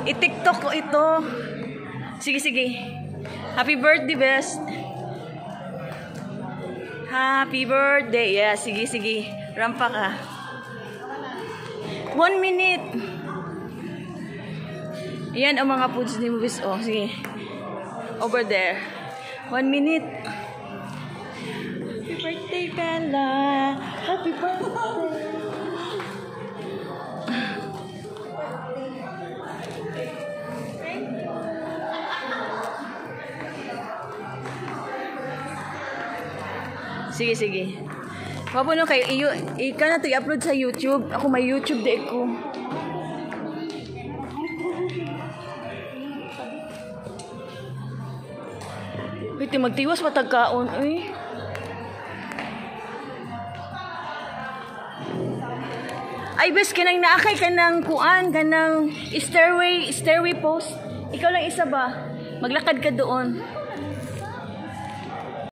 I-TikTok ko ito. Sige, sige. Happy birthday, best. Happy birthday. Yeah, sige, sige. Rampa ka. 1 minute. Ayan ang mga foods ni Movies. Oh, sige. Over there. 1 minute. Happy birthday, Bella. Happy birthday. Sige, sige. Papuno kayo, ikaw na ito i-upload sa YouTube. Ako may YouTube de ko. Pwede magtiwas matagkaon. Ay, bes, kanang naakay ka ng kuan, kanang stairway post. Ikaw lang isa ba? Maglakad ka doon.